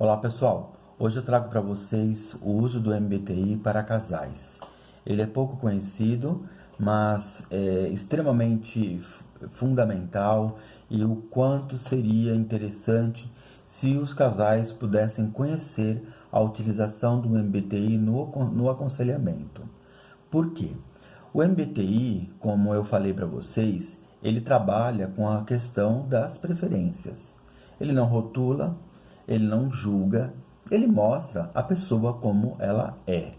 Olá pessoal, hoje eu trago para vocês o uso do MBTI para casais. Ele é pouco conhecido, mas é extremamente fundamental e o quanto seria interessante se os casais pudessem conhecer a utilização do MBTI no aconselhamento. Por quê? O MBTI, como eu falei para vocês, ele trabalha com a questão das preferências. Ele não rotula, ele não julga, ele mostra a pessoa como ela é.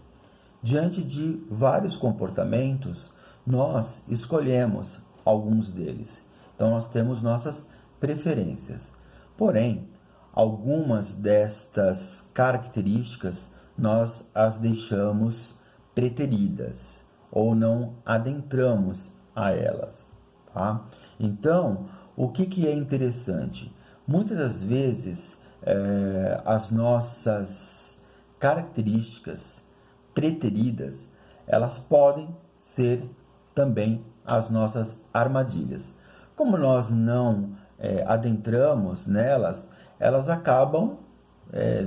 Diante de vários comportamentos, nós escolhemos alguns deles. Então, nós temos nossas preferências. Porém, algumas destas características nós as deixamos preteridas ou não adentramos a elas, tá? Então, o que é interessante? Muitas das vezes, as nossas características preteridas, elas podem ser também as nossas armadilhas. Como nós não adentramos nelas, elas acabam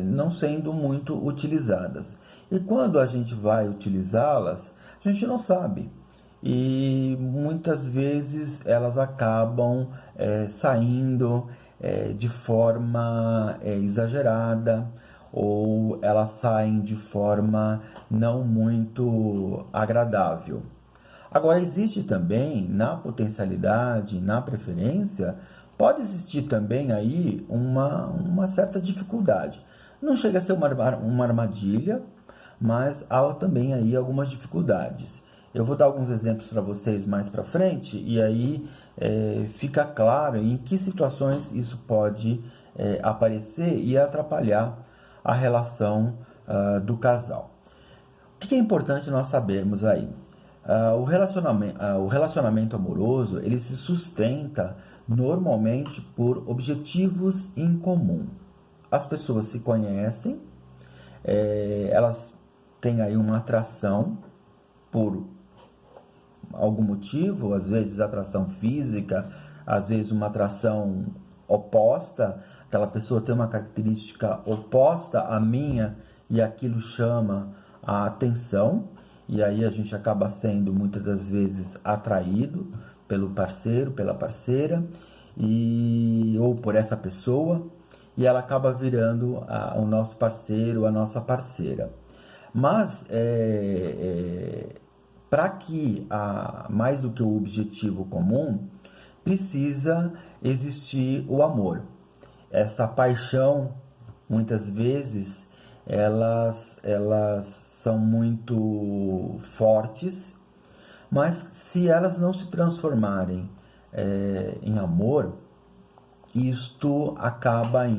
não sendo muito utilizadas. E quando a gente vai utilizá-las, a gente não sabe. E muitas vezes elas acabam saindo de forma exagerada, ou elas saem de forma não muito agradável. Agora, existe também, na potencialidade, na preferência, pode existir também aí uma certa dificuldade. Não chega a ser uma armadilha, mas há também aí algumas dificuldades. Eu vou dar alguns exemplos para vocês mais para frente, e aí fica claro em que situações isso pode aparecer e atrapalhar a relação do casal. O que é importante nós sabermos aí? O relacionamento amoroso, ele se sustenta normalmente por objetivos em comum. As pessoas se conhecem, elas têm aí uma atração por algum motivo, às vezes atração física, às vezes uma atração oposta, aquela pessoa tem uma característica oposta à minha e aquilo chama a atenção, e aí a gente acaba sendo muitas das vezes atraído pelo parceiro, pela parceira, ou por essa pessoa, e ela acaba virando o nosso parceiro, a nossa parceira. Mas para que mais do que o objetivo comum, precisa existir o amor. Essa paixão, muitas vezes, elas são muito fortes, mas se elas não se transformarem em amor, isto acaba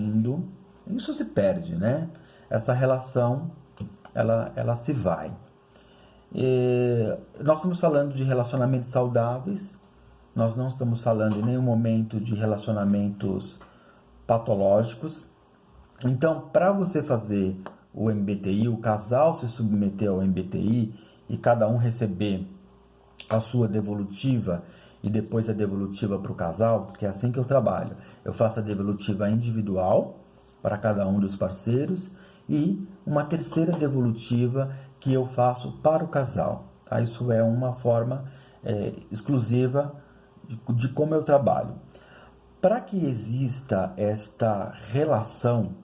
isso se perde, né? Essa relação, ela se vai. Nós estamos falando de relacionamentos saudáveis, nós não estamos falando em nenhum momento de relacionamentos patológicos. Então, para você fazer o MBTI, o casal se submeter ao MBTI e cada um receber a sua devolutiva e depois a devolutiva para o casal, porque é assim que eu trabalho. Eu faço a devolutiva individual para cada um dos parceiros e uma terceira devolutiva que eu faço para o casal. Tá? Isso é uma forma exclusiva de como eu trabalho. Para que exista esta relação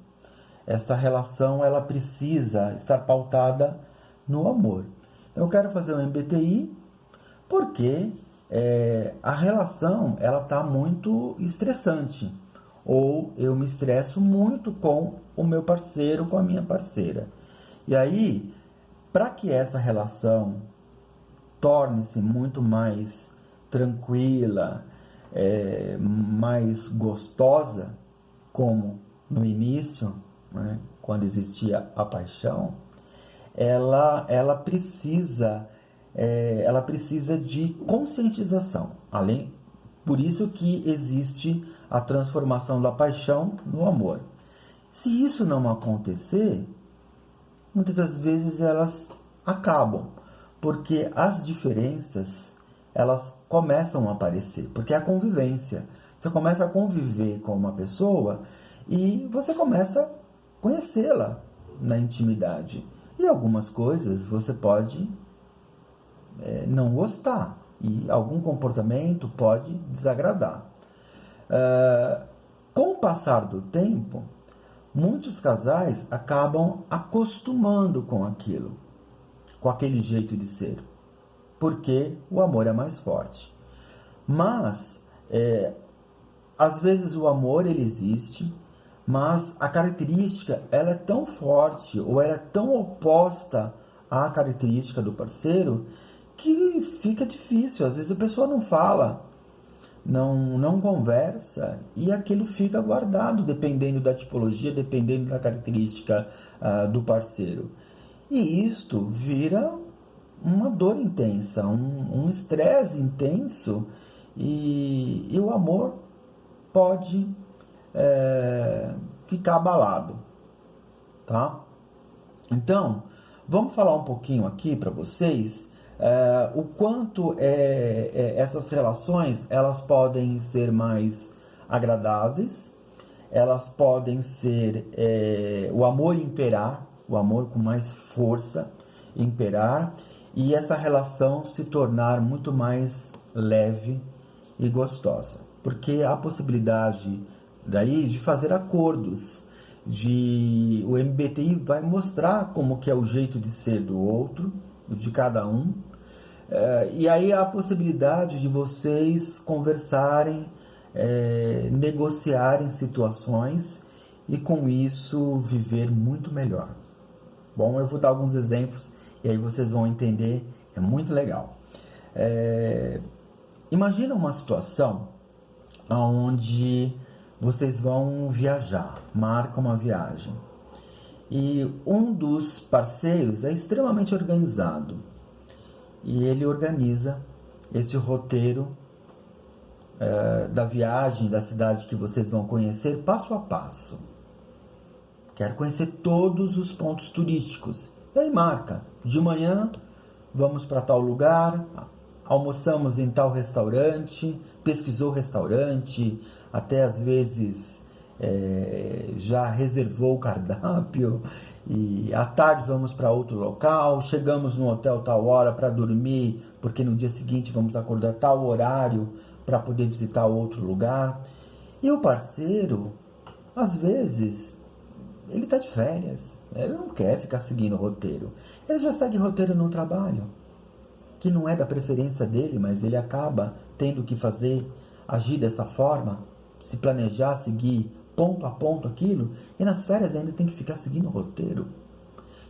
ela precisa estar pautada no amor. Eu quero fazer um MBTI porque a relação ela está muito estressante, ou eu me estresso muito com o meu parceiro, com a minha parceira. E aí, para que essa relação torne-se muito mais tranquila, mais gostosa, como no início, né, quando existia a paixão, ela precisa de conscientização. Por isso que existe a transformação da paixão no amor. Se isso não acontecer, muitas das vezes elas acabam, porque as diferenças elas começam a aparecer, porque é a convivência. Você começa a conviver com uma pessoa e você começa conhecê-la na intimidade. E algumas coisas você pode não gostar. E algum comportamento pode desagradar. Com o passar do tempo, muitos casais acabam acostumando com aquilo, com aquele jeito de ser, porque o amor é mais forte. Mas, às vezes o amor ele existe, mas a característica ela é tão forte ou ela é tão oposta à característica do parceiro que fica difícil. Às vezes a pessoa não fala, não conversa e aquilo fica guardado, dependendo da tipologia, dependendo da característica do parceiro. E isto vira uma dor intensa, um estresse intenso e o amor pode ficar abalado, tá? Então, vamos falar um pouquinho aqui para vocês o quanto essas relações elas podem ser mais agradáveis, elas podem ser o amor imperar, o amor com mais força imperar e essa relação se tornar muito mais leve e gostosa, porque há a possibilidade daí de fazer acordos, o MBTI vai mostrar como que é o jeito de ser do outro, de cada um, e aí há a possibilidade de vocês conversarem, negociarem situações e com isso viver muito melhor. Bom, eu vou dar alguns exemplos e aí vocês vão entender, é muito legal. Imagina uma situação onde vocês vão viajar, marcam uma viagem e um dos parceiros é extremamente organizado e ele organiza esse roteiro da viagem, da cidade que vocês vão conhecer passo a passo. Quer conhecer todos os pontos turísticos. E aí marca, de manhã vamos para tal lugar, almoçamos em tal restaurante, pesquisou o restaurante, até às vezes já reservou o cardápio, e à tarde vamos para outro local, chegamos no hotel tal hora para dormir, porque no dia seguinte vamos acordar tal horário para poder visitar outro lugar. E o parceiro, às vezes, ele está de férias, ele não quer ficar seguindo o roteiro. Ele já segue roteiro no trabalho, que não é da preferência dele, mas ele acaba tendo que fazer, agir dessa forma, se planejar, seguir ponto a ponto aquilo, e nas férias ainda tem que ficar seguindo o roteiro.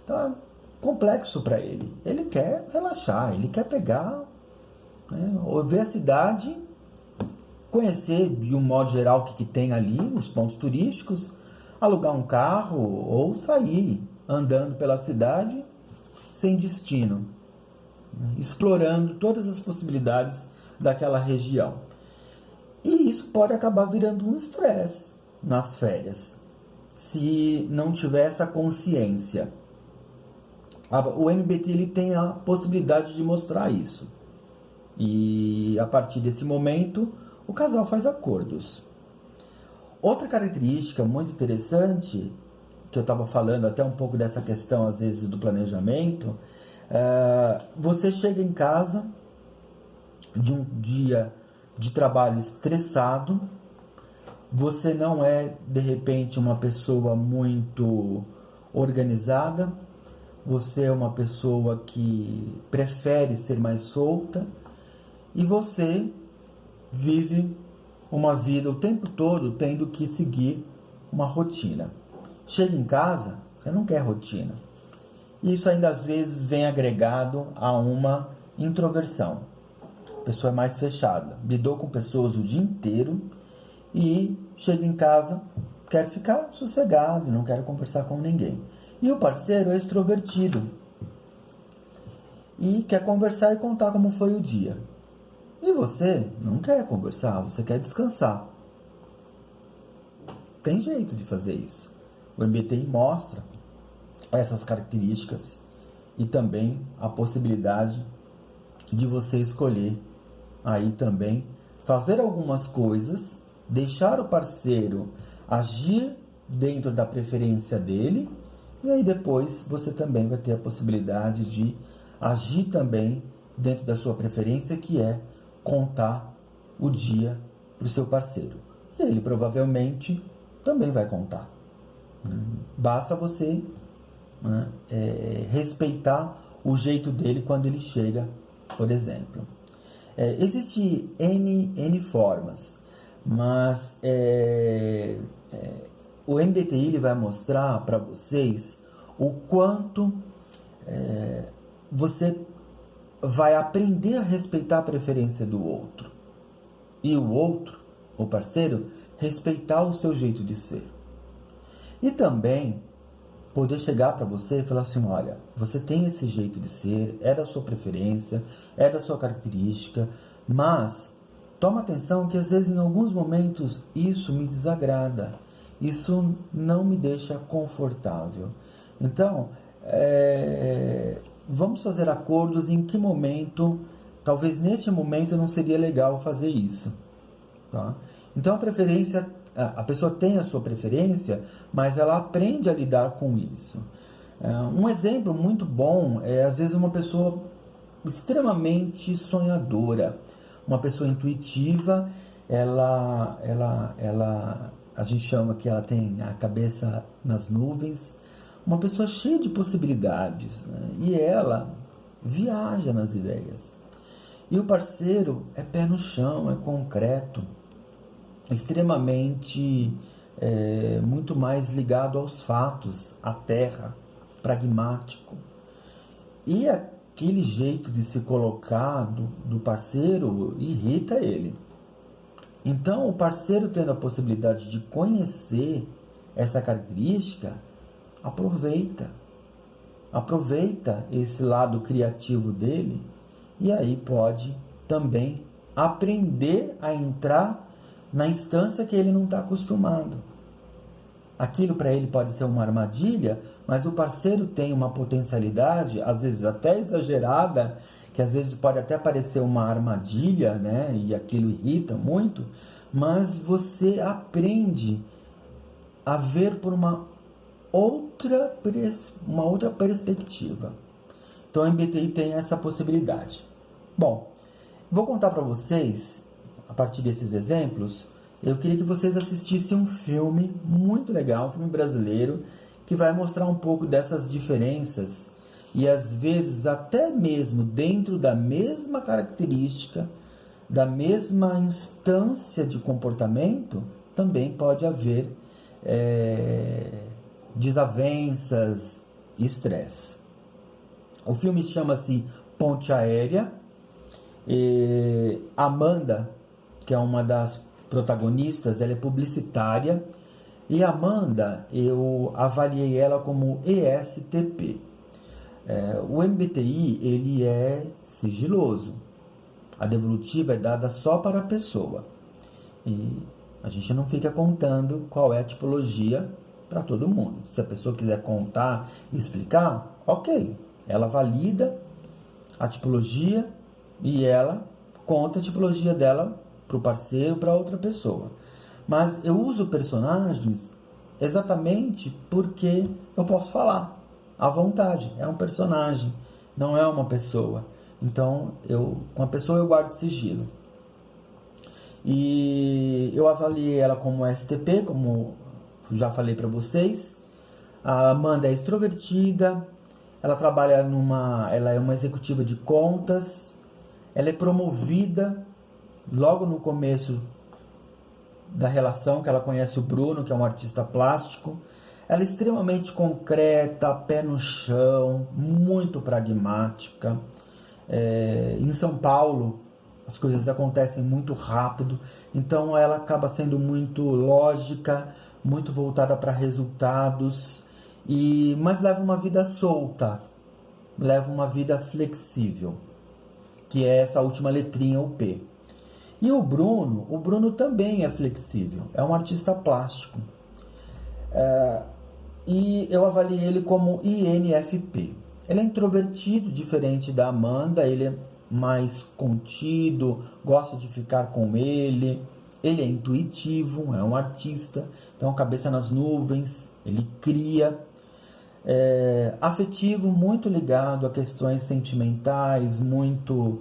Então é complexo para ele. Ele quer relaxar, ele quer pegar, ou ver a cidade, conhecer de um modo geral o que tem ali, os pontos turísticos, alugar um carro ou sair andando pela cidade sem destino, explorando todas as possibilidades daquela região. E isso pode acabar virando um estresse nas férias, se não tiver essa consciência. O MBT ele tem a possibilidade de mostrar isso. E a partir desse momento, o casal faz acordos. Outra característica muito interessante, que eu estava falando até um pouco dessa questão, às vezes, do planejamento, você chega em casa de um dia de trabalho estressado, você não é, de repente, uma pessoa muito organizada, você é uma pessoa que prefere ser mais solta e você vive uma vida o tempo todo tendo que seguir uma rotina. Chega em casa, você não quer rotina. Isso ainda às vezes vem agregado a uma introversão. A pessoa é mais fechada, lidou com pessoas o dia inteiro e chega em casa, quer ficar sossegado, não quer conversar com ninguém. E o parceiro é extrovertido e quer conversar e contar como foi o dia. E você não quer conversar, você quer descansar. Tem jeito de fazer isso. O MBTI mostra essas características e também a possibilidade de você escolher aí também fazer algumas coisas, deixar o parceiro agir dentro da preferência dele, e aí depois você também vai ter a possibilidade de agir também dentro da sua preferência, que é contar o dia para o seu parceiro. E ele provavelmente também vai contar. Basta você, né, respeitar o jeito dele quando ele chega, por exemplo. Existe N formas, mas o MBTI ele vai mostrar para vocês o quanto você vai aprender a respeitar a preferência do outro. E o outro, o parceiro, respeitar o seu jeito de ser. E também poder chegar para você e falar assim, olha, você tem esse jeito de ser, é da sua preferência, é da sua característica, mas toma atenção que às vezes em alguns momentos isso me desagrada, isso não me deixa confortável. Então, vamos fazer acordos em que momento, talvez neste momento não seria legal fazer isso. Tá? Então a pessoa tem a sua preferência, mas ela aprende a lidar com isso. Um exemplo muito bom é às vezes uma pessoa extremamente sonhadora, uma pessoa intuitiva, a gente chama que ela tem a cabeça nas nuvens, uma pessoa cheia de possibilidades, né? E ela viaja nas ideias. E o parceiro é pé no chão, é concreto, extremamente muito mais ligado aos fatos, à terra, pragmático. E aquele jeito de se colocar do parceiro irrita ele. Então, o parceiro tendo a possibilidade de conhecer essa característica, aproveita esse lado criativo dele e aí pode também aprender a entrar na instância que ele não está acostumado. Aquilo para ele pode ser uma armadilha, mas o parceiro tem uma potencialidade, às vezes até exagerada, que às vezes pode até parecer uma armadilha, né? E aquilo irrita muito, mas você aprende a ver por uma outra perspectiva. Então, o MBTI tem essa possibilidade. Bom, vou contar para vocês, a partir desses exemplos, eu queria que vocês assistissem um filme muito legal, um filme brasileiro, que vai mostrar um pouco dessas diferenças e às vezes até mesmo dentro da mesma característica, da mesma instância de comportamento, também pode haver desavenças e estresse. O filme chama-se Ponte Aérea. Amanda, que é uma das protagonistas, ela é publicitária, e Amanda, eu avaliei ela como ESTP. O MBTI, ele é sigiloso. A devolutiva é dada só para a pessoa. E a gente não fica contando qual é a tipologia para todo mundo. Se a pessoa quiser contar e explicar, ok. Ela valida a tipologia e ela conta a tipologia dela para o parceiro, para outra pessoa. Mas eu uso personagens exatamente porque eu posso falar à vontade. É um personagem, não é uma pessoa. Então, com a pessoa eu guardo sigilo. E eu avaliei ela como STP, como já falei para vocês. A Amanda é extrovertida, ela ela é uma executiva de contas, ela é promovida logo no começo da relação, que ela conhece o Bruno, que é um artista plástico. Ela é extremamente concreta, pé no chão, muito pragmática. Em São Paulo, as coisas acontecem muito rápido, então ela acaba sendo muito lógica, muito voltada para resultados, mas leva uma vida solta, leva uma vida flexível, que é essa última letrinha, o P. E o Bruno também é flexível, é um artista plástico. E eu avaliei ele como INFP. Ele é introvertido, diferente da Amanda, ele é mais contido, gosta de ficar com ele, ele é intuitivo, é um artista, então cabeça nas nuvens, ele cria. Afetivo, muito ligado a questões sentimentais, muito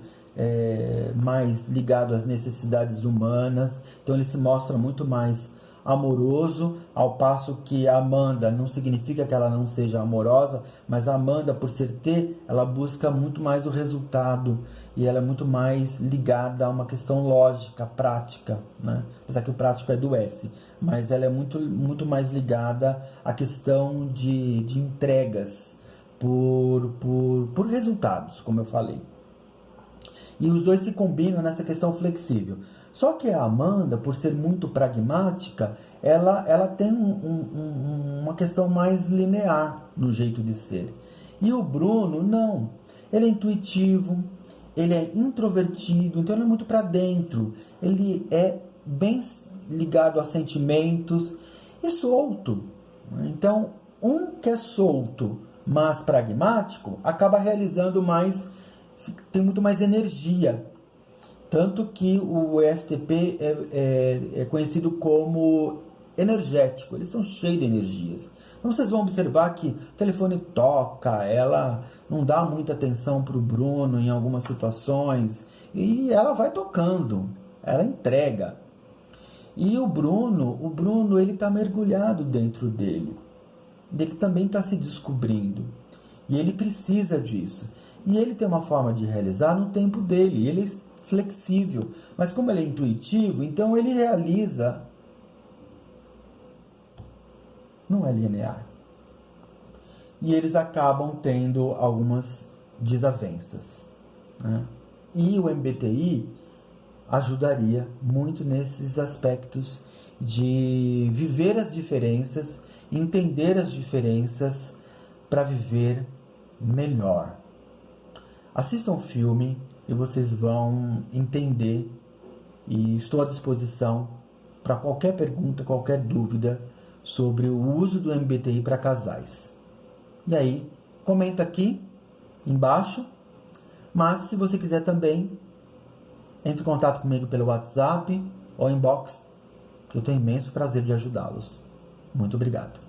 mais ligado às necessidades humanas, então ele se mostra muito mais amoroso, ao passo que a Amanda não significa que ela não seja amorosa, mas a Amanda, por ser T, ela busca muito mais o resultado e ela é muito mais ligada a uma questão lógica, prática, né? Apesar que o prático é do S, mas ela é muito mais ligada à questão de entregas por resultados, como eu falei. E os dois se combinam nessa questão flexível. Só que a Amanda, por ser muito pragmática, ela tem uma questão mais linear no jeito de ser. E o Bruno, não. Ele é intuitivo, ele é introvertido, então ele é muito para dentro. Ele é bem ligado a sentimentos e solto. Então, um que é solto, mas pragmático, acaba realizando mais, tem muito mais energia. Tanto que o ESTP é conhecido como energético, eles são cheios de energias. Então vocês vão observar que o telefone toca, ela não dá muita atenção para o Bruno em algumas situações, e ela vai tocando, ela entrega. E o Bruno ele está mergulhado dentro dele. Ele também está se descobrindo. E ele precisa disso. E ele tem uma forma de realizar no tempo dele. Ele é flexível. Mas como ele é intuitivo, então ele realiza. Não é linear. E eles acabam tendo algumas desavenças, né? E o MBTI ajudaria muito nesses aspectos de viver as diferenças, entender as diferenças para viver melhor. Assistam o filme e vocês vão entender, e estou à disposição para qualquer pergunta, qualquer dúvida sobre o uso do MBTI para casais. E aí, comenta aqui embaixo, mas se você quiser também, entre em contato comigo pelo WhatsApp ou inbox, que eu tenho imenso prazer de ajudá-los. Muito obrigado.